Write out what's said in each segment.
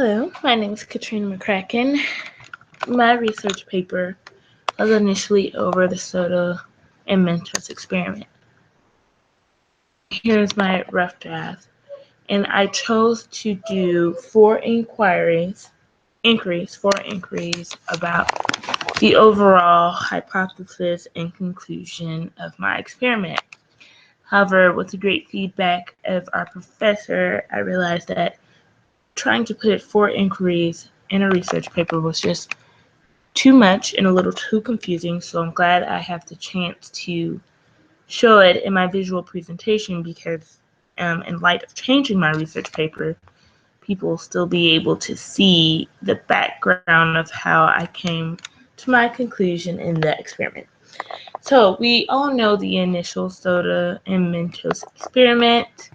Hello, my name is Katrina McCracken. My research paper was initially over the soda and Mentos experiment. Here's my rough draft, and I chose to do four inquiries about the overall hypothesis and conclusion of my experiment. However, with the great feedback of our professor, I realized that trying to put four inquiries in a research paper was just too much and a little too confusing, so I'm glad I have the chance to show it in my visual presentation because in light of changing my research paper, people will still be able to see the background of how I came to my conclusion in the experiment. So we all know the initial soda and Mentos experiment.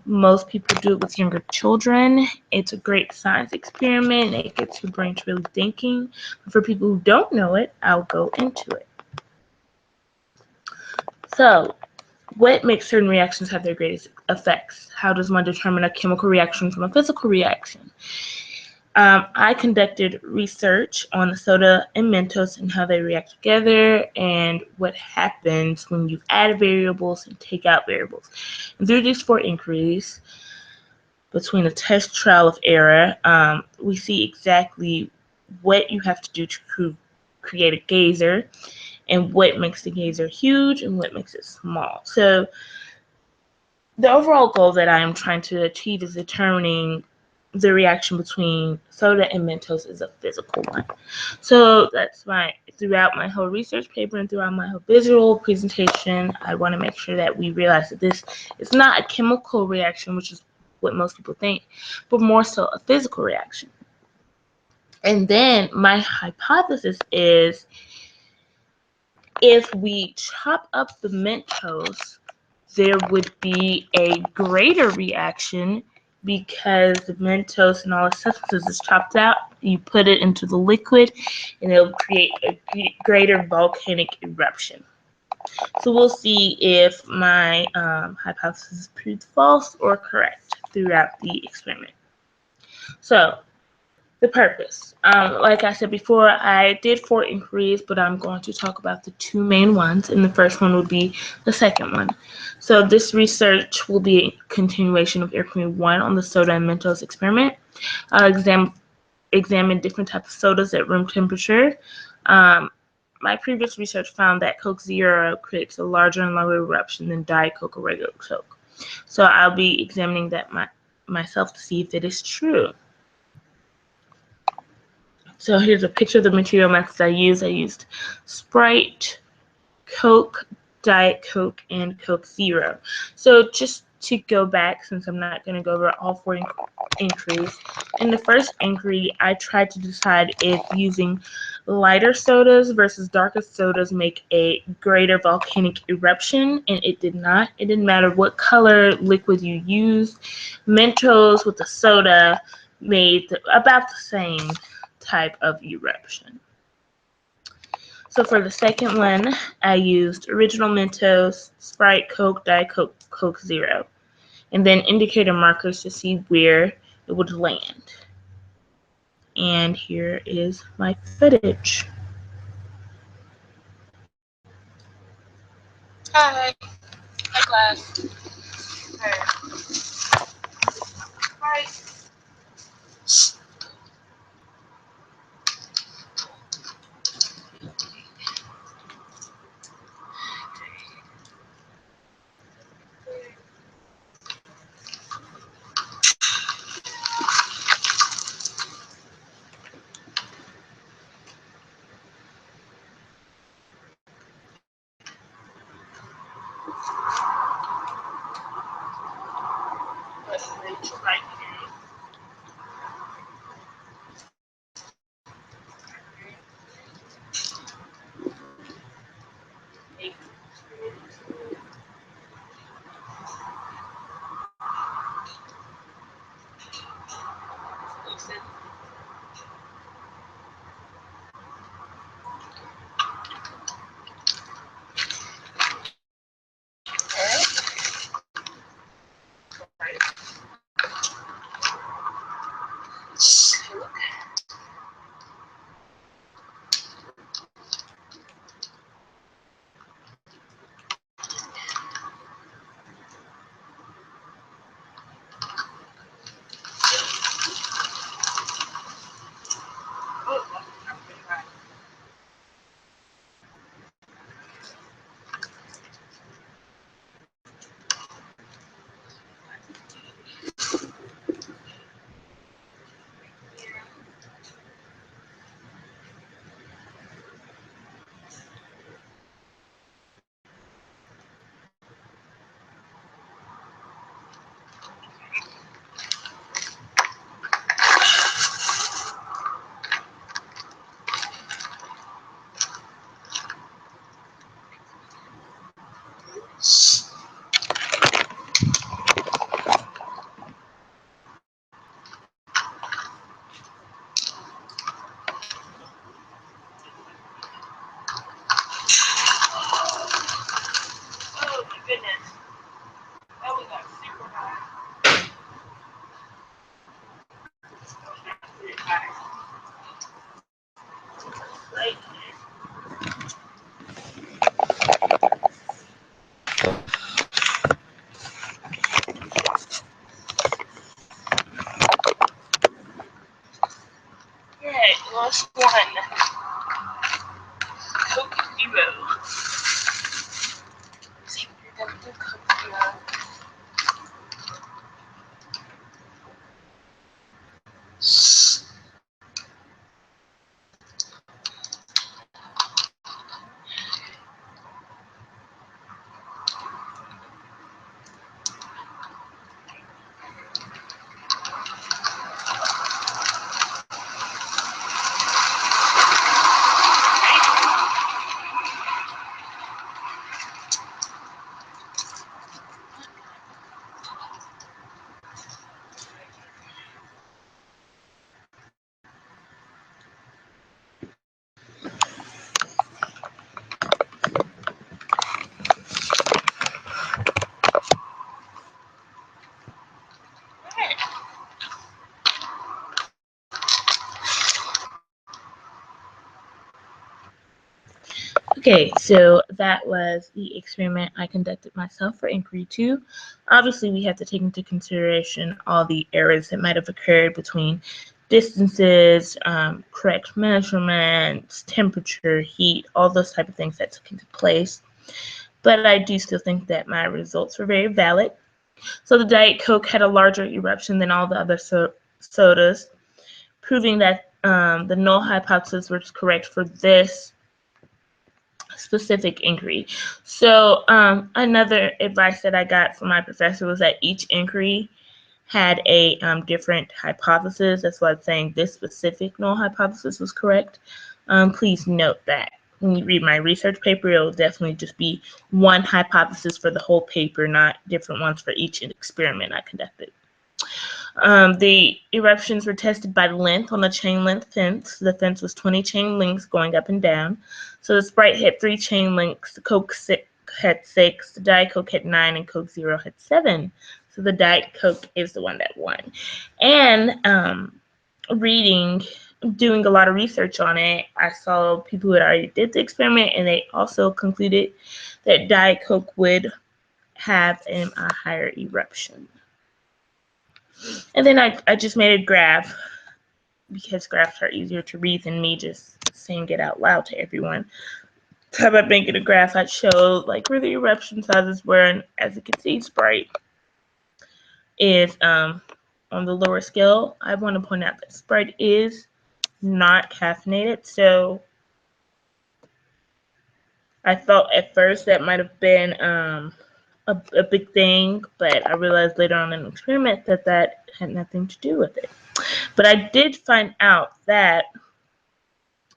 Most people do it with younger children. It's a great science experiment. It gets your brain really thinking. But for people who don't know it, I'll go into it. So, what makes certain reactions have their greatest effects? How does one determine a chemical reaction from a physical reaction? I conducted research on the soda and Mentos and how they react together and what happens when you add variables and take out variables. And through these four inquiries, between a test trial of error, we see exactly what you have to do to create a geyser and what makes the geyser huge and what makes it small. So the overall goal that I am trying to achieve is determining the reaction between soda and Mentos is a physical one. So that's throughout my whole research paper and throughout my whole visual presentation, I want to make sure that we realize that this is not a chemical reaction, which is what most people think, but more so a physical reaction. And then my hypothesis is if we chop up the Mentos, there would be a greater reaction because the Mentos and all the substances is chopped out. You put it into the liquid and it'll create a greater volcanic eruption. So we'll see if my hypothesis proved false or correct throughout the experiment. So the purpose. Like I said before, I did four inquiries, but I'm going to talk about the two main ones, and the first one would be the second one. So this research will be a continuation of inquiry 1 on the soda and Mentos experiment. I'll examine different types of sodas at room temperature. My previous research found that Coke Zero creates a larger and longer eruption than Diet Coke or regular Coke. So I'll be examining that myself to see if it is true. So here's a picture of the material methods I used. I used Sprite, Coke, Diet Coke, and Coke Zero. So just to go back, since I'm not going to go over all four inquiries, in the first inquiry, I tried to decide if using lighter sodas versus darker sodas make a greater volcanic eruption, and it did not. It didn't matter what color liquid you used. Mentos with the soda made about the same type of eruption. So for the second one, I used original Mentos, Sprite, Coke, Diet Coke, Coke Zero, and then indicator markers to see where it would land. And here is my footage. Hi. Hi, class. Hi. Right here. Oh my goodness. That was got super high. Like, alright, last one. Coke Zero. See if you're gonna do Coke Zero. Okay, so that was the experiment I conducted myself for inquiry 2. Obviously, we have to take into consideration all the errors that might have occurred between distances, correct measurements, temperature, heat, all those type of things that took into place. But I do still think that my results were very valid. So the Diet Coke had a larger eruption than all the other sodas, proving that the null hypothesis was correct for this specific inquiry. So another advice that I got from my professor was that each inquiry had a different hypothesis. That's why I'm saying this specific null hypothesis was correct. Please note that when you read my research paper, it'll definitely just be one hypothesis for the whole paper, not different ones for each experiment I conducted. The eruptions were tested by length on a chain length fence. The fence was 20 chain links going up and down. So the Sprite had 3 chain links, the Coke had 6, the Diet Coke had 9, and Coke Zero had 7. So the Diet Coke is the one that won. And doing a lot of research on it, I saw people who already did the experiment, and they also concluded that Diet Coke would have a higher eruption. And then I just made a graph because graphs are easier to read than me just saying it out loud to everyone. So by making a graph, I showed like where the eruption sizes were, and as you can see, Sprite is on the lower scale. I want to point out that Sprite is not caffeinated, so I thought at first that might have been a big thing, but I realized later on in the experiment that that had nothing to do with it. But I did find out that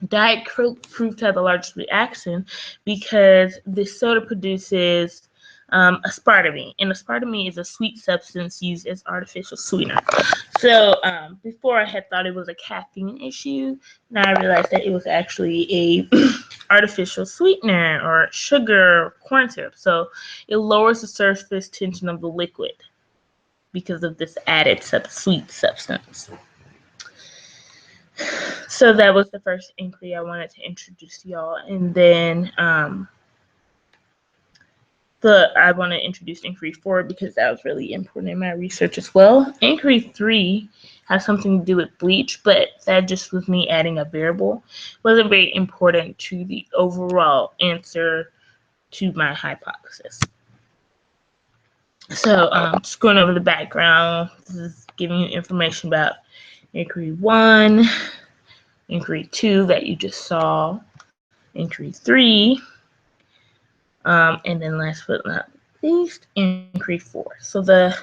Diet Coke proved to have the largest reaction because this soda produces aspartame, and aspartame is a sweet substance used as artificial sweetener. So before I had thought it was a caffeine issue, now I realized that it was actually a artificial sweetener or sugar or corn syrup. So it lowers the surface tension of the liquid because of this added sweet substance. So that was the first inquiry I wanted to introduce to y'all, and then I want to introduce inquiry 4 because that was really important in my research as well. Inquiry 3 has something to do with bleach, but that just was me adding a variable. It wasn't very important to the overall answer to my hypothesis. So just going over the background, this is giving you information about inquiry 1, inquiry 2 that you just saw, inquiry 3, and then last but not least, inquiry 4. So the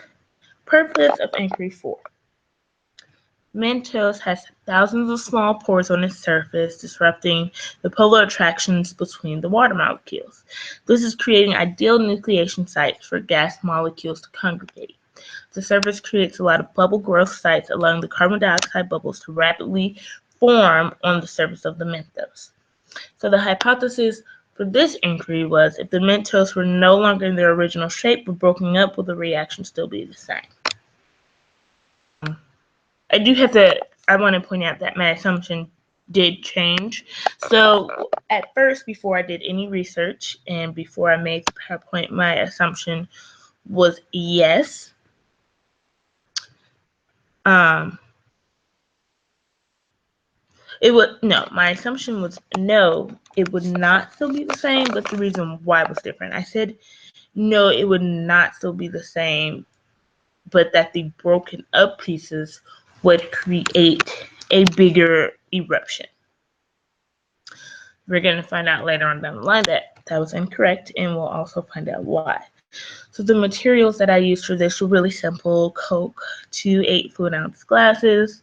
purpose of inquiry 4. Mentos has thousands of small pores on its surface, disrupting the polar attractions between the water molecules. This is creating ideal nucleation sites for gas molecules to congregate. The surface creates a lot of bubble growth sites, allowing the carbon dioxide bubbles to rapidly form on the surface of the Mentos. So the hypothesis for this inquiry was if the Mentos were no longer in their original shape but broken up, will the reaction still be the same? I want to point out that my assumption did change. So at first, before I did any research and before I made the PowerPoint, my assumption was yes. My assumption was no, it would not still be the same, but the reason why was different. I said no, it would not still be the same, but that the broken up pieces would create a bigger eruption. We're going to find out later on down the line that that was incorrect, and we'll also find out why. So the materials that I used for this were really simple: Coke, 2 8-fluid-ounce glasses,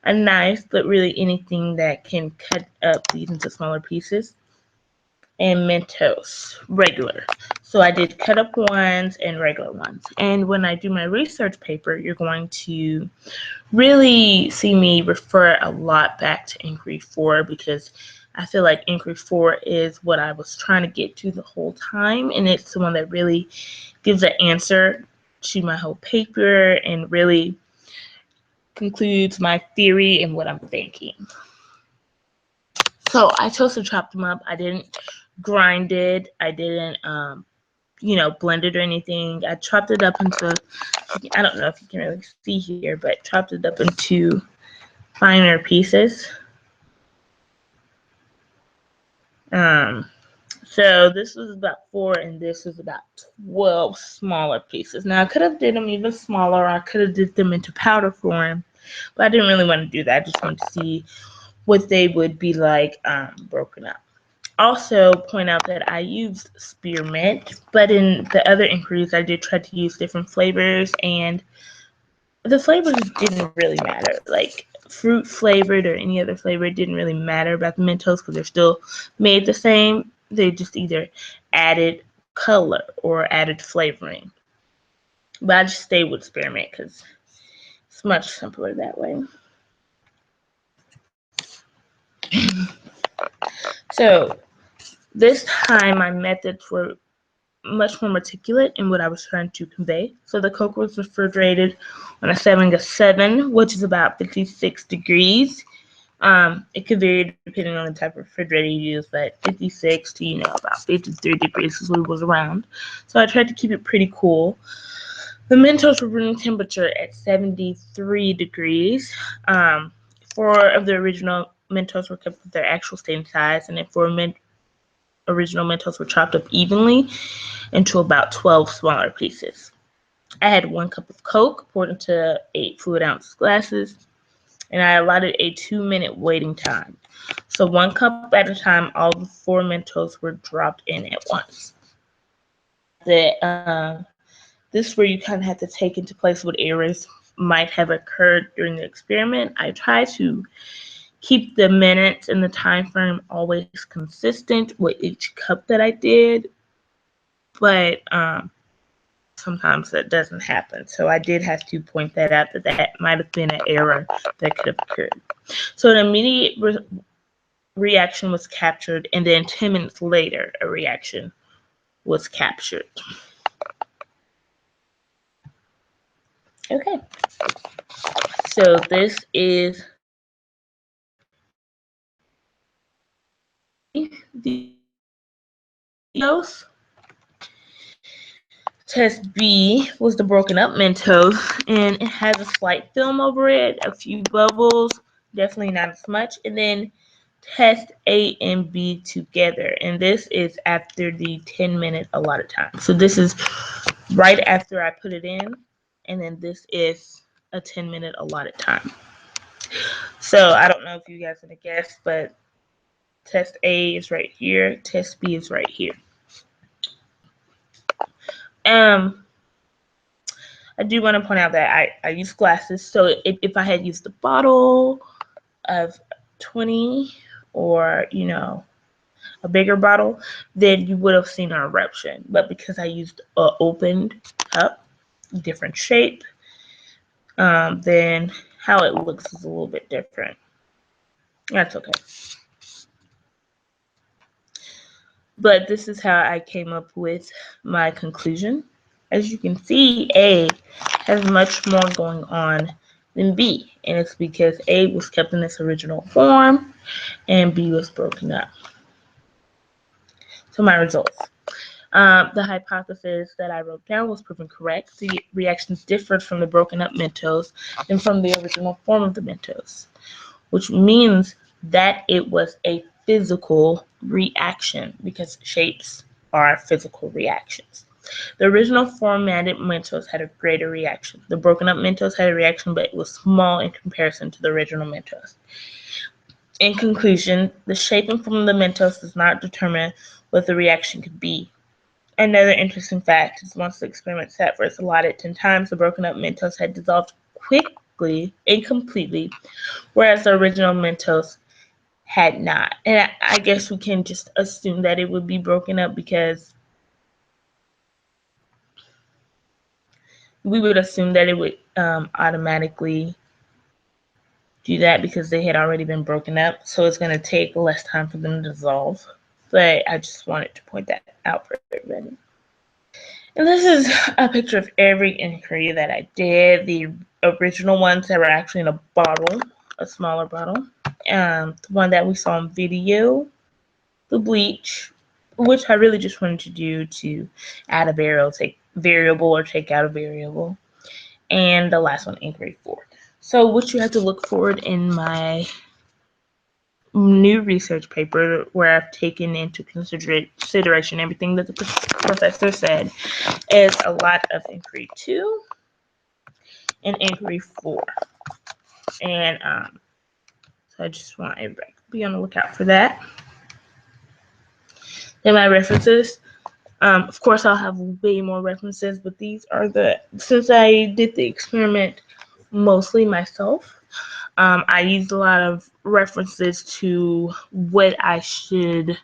a knife, but really anything that can cut up these into smaller pieces, and Mentos, regular. So I did cut up ones and regular ones. And when I do my research paper, you're going to really see me refer a lot back to Inquiry 4 because I feel like Inquiry 4 is what I was trying to get to the whole time, and it's the one that really gives an answer to my whole paper and really concludes my theory and what I'm thinking. So I chose to chop them up. I didn't grind it. I didn't, blend it or anything. I chopped it up into, I don't know if you can really see here, but chopped it up into finer pieces. So this was about 4 and this was about 12 smaller pieces. Now I could have did them even smaller, or I could have did them into powder form, but I didn't really want to do that. I just wanted to see what they would be like broken up. Also point out that I used spearmint, but in the other inquiries I did try to use different flavors, and the flavors didn't really matter. Like fruit flavored or any other flavor, it didn't really matter about the Mentos because they're still made the same. They just either added color or added flavoring. But I just stayed with spearmint because it's much simpler that way. So this time my methods were much more articulate in what I was trying to convey. So the Coke was refrigerated on a setting of 7, which is about 56 degrees. It could vary depending on the type of refrigerator you use, but 56 to, about 53 degrees is what it was around. So I tried to keep it pretty cool. The Mentos were room temperature at 73 degrees. 4 of the original Mentos were kept with their actual same size, and then 4 original Mentos were chopped up evenly into about 12 smaller pieces. I had 1 cup of Coke poured into 8 fluid-ounce glasses, and I allotted a 2-minute waiting time. So 1 cup at a time, all the 4 Mentos were dropped in at once. This is where you kind of have to take into place what errors might have occurred during the experiment. I try to keep the minutes and the time frame always consistent with each cup that I did, but sometimes that doesn't happen. So I did have to point that out, that might have been an error that could have occurred. So an immediate reaction was captured, and then 10 minutes later, a reaction was captured. Okay. So this is the Mentos. Test B was the broken up Mentos, and it has a slight film over it, a few bubbles, definitely not as much. And then test A and B together, and this is after the 10-minute allotted time. So this is right after I put it in, and then this is a 10-minute allotted time. So I don't know if you guys are gonna guess, but test A is right here, test B is right here. I do want to point out that I use glasses, so if I had used a bottle of 20 or, a bigger bottle, then you would have seen an eruption. But because I used an opened cup, different shape, then how it looks is a little bit different. That's okay. But this is how I came up with my conclusion. As you can see, A has much more going on than B, and it's because A was kept in its original form and B was broken up. So my results. The hypothesis that I wrote down was proven correct. The reactions differed from the broken up Mentos than from the original form of the Mentos, which means that it was a physical reaction because shapes are physical reactions. The original formatted Mentos had a greater reaction. The broken up Mentos had a reaction, but it was small in comparison to the original Mentos. In conclusion, the shape and form of the Mentos does not determine what the reaction could be. Another interesting fact is once the experiment sat for its allotted 10 times, the broken up Mentos had dissolved quickly and completely, whereas the original Mentos had not. And I guess we can just assume that it would be broken up because we would assume that it would automatically do that because they had already been broken up. So it's going to take less time for them to dissolve. But I just wanted to point that out for everybody. And this is a picture of every inquiry that I did. The original ones that were actually in a bottle, a smaller bottle. The one that we saw in video, the bleach, which I really just wanted to do to add a variable or take out a variable. And the last one, inquiry 4. So what you have to look forward in my new research paper, where I've taken into consideration everything that the professor said, is a lot of inquiry 2 and inquiry 4. And so I just want everybody to be on the lookout for that. Then my references. Of course, I'll have way more references, but these are since I did the experiment mostly myself, I used a lot of references to what I should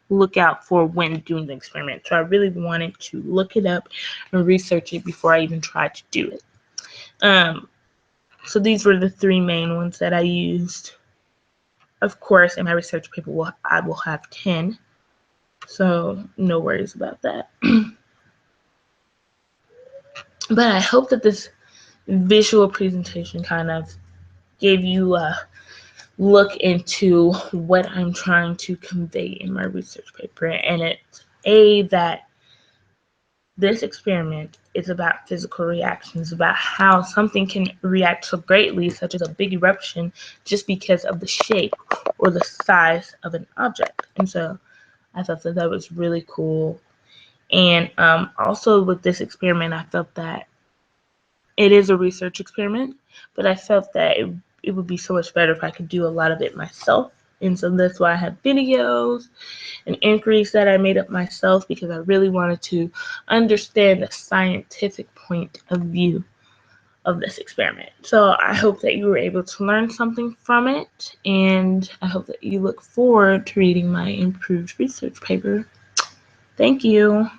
look out for when doing the experiment. So I really wanted to look it up and research it before I even tried to do it. So these were the 3 main ones that I used. Of course, in my research paper, I will have 10. So no worries about that. But I hope that this visual presentation kind of gave you a look into what I'm trying to convey in my research paper. And it's that this experiment is about physical reactions, about how something can react so greatly, such as a big eruption, just because of the shape or the size of an object. And so I thought that was really cool. And also with this experiment, I felt that it is a research experiment, but I felt that it would be so much better if I could do a lot of it myself. And so that's why I have videos and inquiries that I made up myself, because I really wanted to understand the scientific point of view of this experiment. So I hope that you were able to learn something from it, and I hope that you look forward to reading my improved research paper. Thank you.